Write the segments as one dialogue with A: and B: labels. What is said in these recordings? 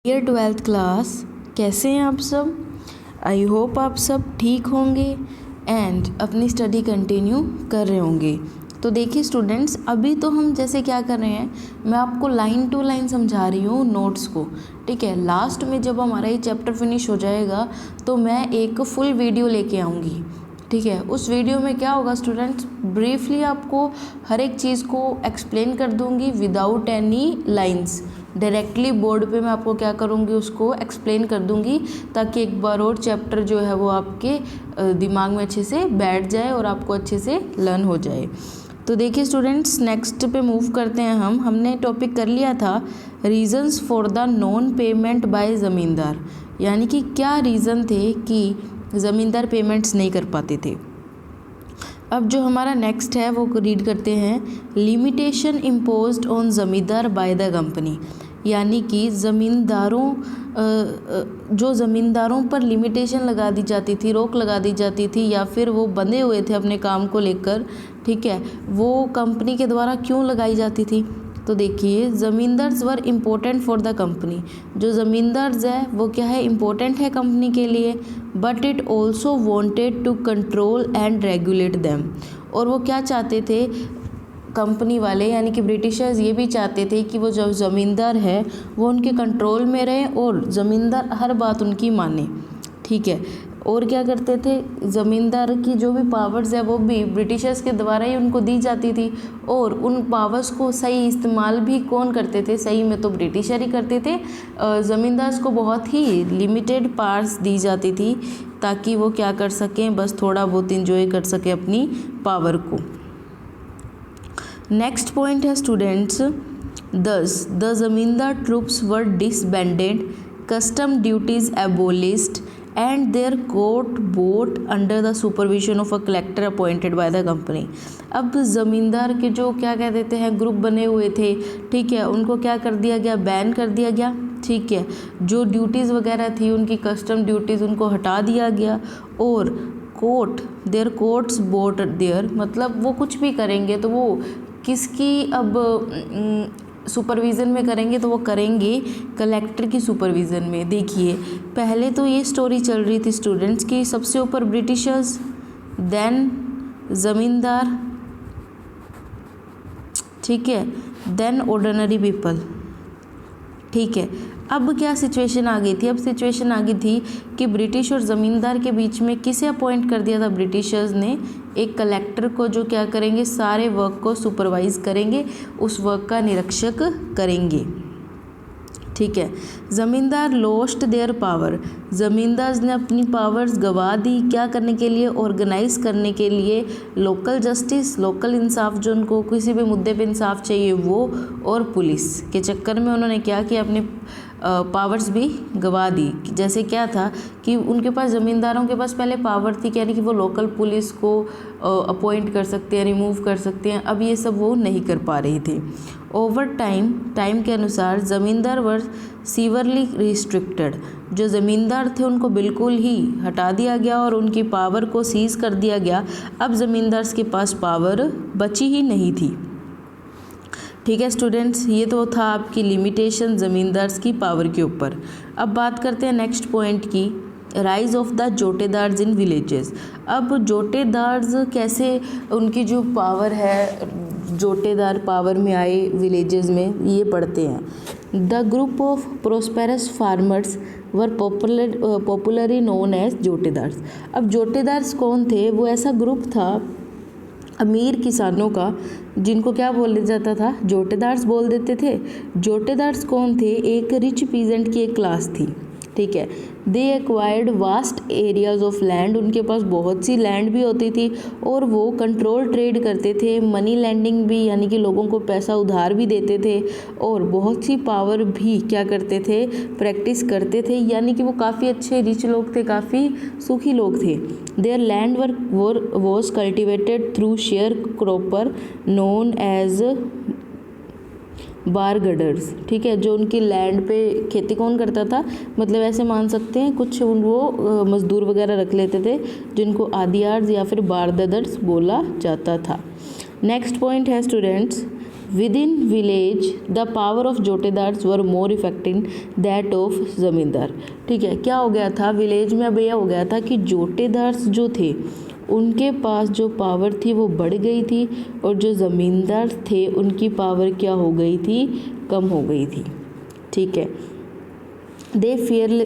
A: Dear 12th class, कैसे हैं आप सब। आई होप आप सब ठीक होंगे एंड अपनी स्टडी कंटिन्यू कर रहे होंगे। तो देखिए स्टूडेंट्स, अभी तो हम जैसे क्या कर रहे हैं, मैं आपको लाइन टू लाइन समझा रही हूँ नोट्स को। ठीक है, लास्ट में जब हमारा ये चैप्टर फिनिश हो जाएगा तो मैं एक फुल वीडियो लेके आऊँगी। ठीक है, उस वीडियो में क्या होगा स्टूडेंट्स, ब्रीफली आपको हर एक चीज़ को एक्सप्लेन कर दूँगी without any lines. Directly board पे मैं आपको क्या करूँगी, उसको एक्सप्लेन कर दूँगी, ताकि एक बार और चैप्टर जो है वो आपके दिमाग में अच्छे से बैठ जाए और आपको अच्छे से लर्न हो जाए। तो देखिए स्टूडेंट्स, नेक्स्ट पे मूव करते हैं हमने टॉपिक कर लिया था reasons for the non payment by ज़मींदार, यानी कि क्या रीज़न थे कि ज़मींदार पेमेंट्स नहीं कर पाते थे। अब जो हमारा नेक्स्ट है वो रीड करते हैं, लिमिटेशन इम्पोज्ड ऑन ज़मींदार बाय द कंपनी, यानी कि जो ज़मींदारों पर लिमिटेशन लगा दी जाती थी, रोक लगा दी जाती थी, या फिर वो बंधे हुए थे अपने काम को लेकर। ठीक है, वो कंपनी के द्वारा क्यों लगाई जाती थी। तो देखिए, zamindars were important for the company, जो ज़मींदार्स है वो क्या है, इम्पोर्टेंट है कंपनी के लिए, but it also wanted to control and regulate them. और वो क्या चाहते थे कंपनी वाले, यानी कि ब्रिटिशर्स ये भी चाहते थे कि वो जो ज़मींदार है वो उनके कंट्रोल में रहे और ज़मींदार हर बात उनकी माने। ठीक है, और क्या करते थे, ज़मींदार की जो भी पावर्स है वो भी ब्रिटिशर्स के द्वारा ही उनको दी जाती थी, और उन पावर्स को सही इस्तेमाल भी कौन करते थे, सही में तो ब्रिटिशर ही करते थे। ज़मींदार्स को बहुत ही लिमिटेड पावर्स दी जाती थी, ताकि वो क्या कर सकें, बस थोड़ा बहुत इंजॉय कर सकें अपनी पावर को। नेक्स्ट पॉइंट है students, thus the zamindar troops were disbanded, custom duties abolished and their court put under the supervision of a collector appointed by the company. अब ज़मींदार के जो क्या कह देते हैं ग्रुप बने हुए थे, ठीक है, उनको क्या कर दिया गया, बैन कर दिया गया। ठीक है, जो ड्यूटीज़ वगैरह थी उनकी कस्टम ड्यूटीज़ उनको हटा दिया गया, और court their courts put there, मतलब वो कुछ भी करेंगे तो वो किसकी अब सुपरविज़न में करेंगे, तो वो करेंगे कलेक्टर की सुपरविज़न में। देखिए, पहले तो ये स्टोरी चल रही थी स्टूडेंट्स की, सबसे ऊपर ब्रिटिशर्स, देन ज़मींदार, ठीक है, देन ऑर्डिनरी पीपल। ठीक है, अब क्या सिचुएशन आ गई थी, अब सिचुएशन आ गई थी कि ब्रिटिश और ज़मींदार के बीच में किसे अपॉइंट कर दिया था ब्रिटिशर्स ने, एक कलेक्टर को, जो क्या करेंगे, सारे वर्क को सुपरवाइज करेंगे, उस वर्क का निरीक्षक करेंगे। ठीक है, ज़मींदार लोस्ट देयर पावर, ज़मींदार ने अपनी पावर्स गवा दी, क्या करने के लिए, ऑर्गेनाइज करने के लिए लोकल जस्टिस, लोकल इंसाफ, जो उनको किसी भी मुद्दे पे इंसाफ चाहिए वो, और पुलिस के चक्कर में उन्होंने क्या किया, अपने पावर्स भी गवा दी। जैसे क्या था कि उनके पास, ज़मींदारों के पास पहले पावर थी, यानी कि वो लोकल पुलिस को अपॉइंट कर सकते हैं, रिमूव कर सकते हैं, अब ये सब वो नहीं कर पा रही थी। ओवर टाइम के अनुसार ज़मींदार वर सीवरली रिस्ट्रिक्टेड, जो ज़मींदार थे उनको बिल्कुल ही हटा दिया गया और उनकी पावर को सीज कर दिया गया। अब ज़मींदार्स के पास पावर बची ही नहीं थी। ठीक है स्टूडेंट्स, ये तो था आपकी लिमिटेशन ज़मींदार्स की पावर के ऊपर। अब बात करते हैं नेक्स्ट पॉइंट की, rise of the jotedars in villages. अब जोटेदार्स कैसे, उनकी जो पावर है, जोटेदार पावर में आए विलेजेस में, ये पढ़ते हैं। The group of prosperous farmers were popularly known as jotedars. अब जोटेदार्स कौन थे, वो ऐसा ग्रुप था अमीर किसानों का, जिनको क्या बोल जाता था, जोटेदार्स बोल देते थे। जोटेदार्स कौन थे, एक रिच पीजेंट की एक क्लास थी। ठीक है, दे acquired vast areas of land, उनके पास बहुत सी लैंड भी होती थी, और वो कंट्रोल ट्रेड करते थे, मनी लैंडिंग भी, यानी कि लोगों को पैसा उधार भी देते थे, और बहुत सी पावर भी क्या करते थे, प्रैक्टिस करते थे, यानी कि वो काफ़ी अच्छे रिच लोग थे, काफ़ी सुखी लोग थे। Their land was cultivated through share cropper known as bargadars. ठीक है, जो उनकी लैंड पे खेती कौन करता था, मतलब ऐसे मान सकते हैं कुछ वो मजदूर वगैरह रख लेते थे, जिनको आदियार्स या फिर बारगडर्स बोला जाता था। नेक्स्ट पॉइंट है students, within village the power of jotedars were more effective that of zamindar. ठीक है, क्या हो गया था विलेज में, अब यह हो गया था कि जोटेदार्स जो थे उनके पास जो पावर थी वो बढ़ गई थी, और जो ज़मींदार थे उनकी पावर क्या हो गई थी, कम हो गई थी। ठीक है, they fiercely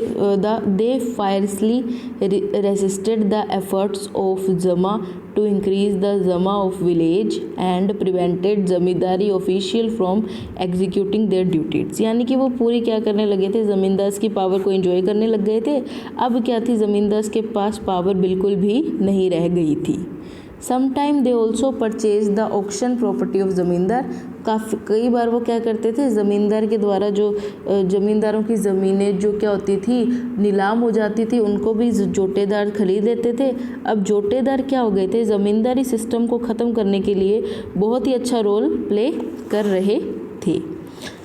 A: resisted the efforts of Jama to increase the Jama of village and prevented zamindari official from executing their duties। यानी कि वो पूरी क्या करने लगे थे, ज़मींदार की पावर को एंजॉय करने लग गए थे। अब क्या थी, ज़मींदार के पास पावर बिल्कुल भी नहीं रह गई थी। Sometime they also purchase the auction property of ज़मींदार। कई बार वो क्या करते थे, ज़मींदार के द्वारा जो ज़मींदारों की ज़मीनें जो क्या होती थी, नीलाम हो जाती थी, उनको भी जोटेदार खरीद लेते थे। अब जोटेदार क्या हो गए थे, ज़मींदारी सिस्टम को ख़त्म करने के लिए बहुत ही अच्छा रोल प्ले कर रहे थे।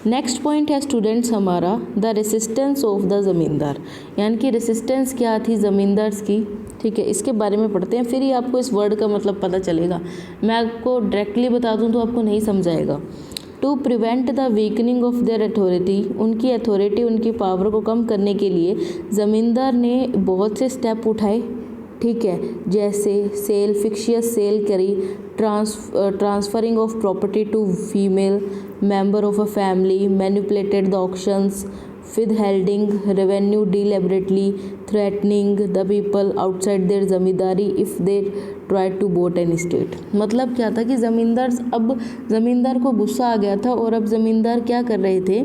A: नेक्स्ट पॉइंट है स्टूडेंट्स हमारा द रेसिस्टेंस ऑफ द ज़मींदार, यानी कि रेसिस्टेंस क्या थी ज़मींदार्स की। ठीक है, इसके बारे में पढ़ते हैं, फिर ही आपको इस वर्ड का मतलब पता चलेगा। मैं आपको डायरेक्टली बता दूं तो आपको नहीं समझाएगा। To prevent the weakening of their authority, उनकी अथॉरिटी, उनकी पावर को कम करने के लिए ज़मींदार ने बहुत से स्टेप उठाए। ठीक है, जैसे सेल, फिक्शियस सेल करी, transferring of property to female member of a family, manipulated the auctions, withholding revenue deliberately, threatening the people outside their zamindari if they try to vote an state। मतलब क्या था कि ज़मींदार को गुस्सा आ गया था, और अब ज़मींदार क्या कर रहे थे,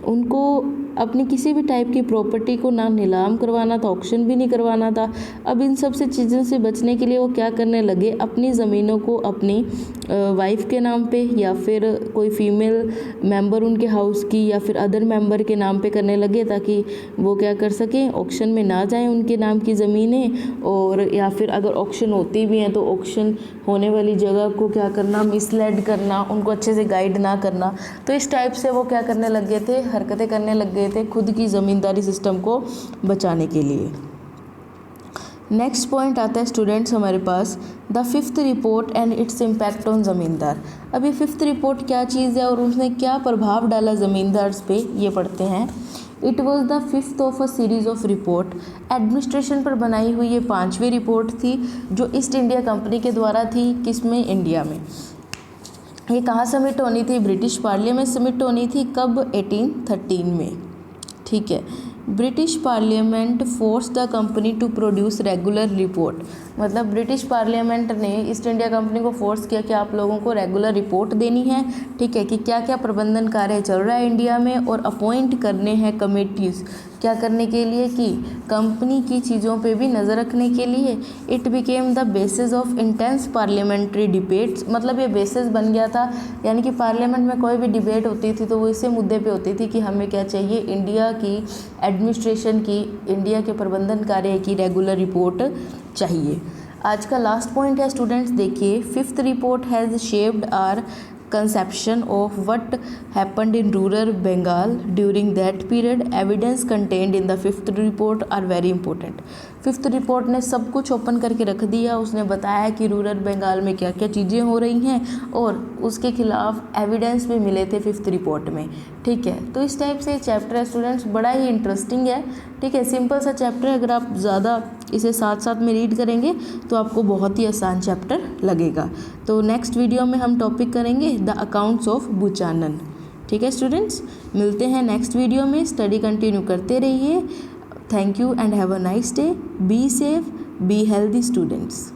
A: उनको अपनी किसी भी टाइप की प्रॉपर्टी को ना नीलाम करवाना था, ऑक्शन भी नहीं करवाना था। अब इन सब से चीज़ों से बचने के लिए वो क्या करने लगे, अपनी ज़मीनों को अपनी वाइफ के नाम पे, या फिर कोई फीमेल मेंबर उनके हाउस की, या फिर अदर मेंबर के नाम पे करने लगे, ताकि वो क्या कर सकें, ऑक्शन में ना जाएं उनके नाम की ज़मीनें। और या फिर अगर ऑक्शन होती भी हैं तो ऑक्शन होने वाली जगह को क्या करना, मिसलेड करना, उनको अच्छे से गाइड ना करना। तो इस टाइप से वो क्या करने लग गए थे, हरकतें करने लग गए थे खुद की ज़मींदारी सिस्टम को बचाने के लिए। नेक्स्ट पॉइंट आता है स्टूडेंट्स हमारे पास the fifth report and its impact on zamindar. अब ये फिफ्थ रिपोर्ट क्या चीज़ है और उसने क्या प्रभाव डाला ज़मींदार्स पे, ये पढ़ते हैं। It was the fifth of a series of report, administration पर बनाई हुई ये 5वीं रिपोर्ट थी जो ईस्ट इंडिया कंपनी के द्वारा थी, किसमें, इंडिया में। ये कहाँ सबमिट होनी थी, ब्रिटिश पार्लियामेंट सबमिट होनी थी, कब, 1813 में। ठीक है, British parliament force the company to produce regular report, मतलब ब्रिटिश पार्लियामेंट ने ईस्ट इंडिया कंपनी को फोर्स किया कि आप लोगों को रेगुलर रिपोर्ट देनी है। ठीक है, कि क्या क्या प्रबंधन कार्य चल रहा है इंडिया में, और अपॉइंट करने हैं कमेटीज़, क्या करने के लिए, कि कंपनी की चीज़ों पे भी नज़र रखने के लिए। It became the basis of intense parliamentary debates, मतलब ये बेसिस बन गया था, यानी कि पार्लियामेंट में कोई भी डिबेट होती थी तो वो इसी मुद्दे पे होती थी कि हमें क्या चाहिए, इंडिया की एडमिनिस्ट्रेशन की, इंडिया के प्रबंधन कार्य की रेगुलर रिपोर्ट चाहिए। आज का लास्ट पॉइंट है स्टूडेंट्स, देखिए, fifth report has shaped our conception of what happened in rural Bengal during that period. Evidence contained in the fifth report are very important. Fifth report ने सब कुछ open करके रख दिया, उसने बताया कि रूरल बंगाल में क्या क्या चीज़ें हो रही हैं और उसके खिलाफ एविडेंस भी मिले थे फिफ्थ रिपोर्ट में। ठीक है, तो इस टाइप से चैप्टर है स्टूडेंट्स, बड़ा ही इंटरेस्टिंग है। ठीक है, सिंपल सा चैप्टर है, अगर आप ज़्यादा इसे साथ साथ में रीड करेंगे तो आपको बहुत ही आसान चैप्टर लगेगा। तो नेक्स्ट वीडियो में हम टॉपिक करेंगे द अकाउंट्स ऑफ बुचानन। ठीक है स्टूडेंट्स, मिलते हैं नेक्स्ट वीडियो में, स्टडी कंटिन्यू करते रहिए। Thank you and have a nice day. Be safe, be healthy students.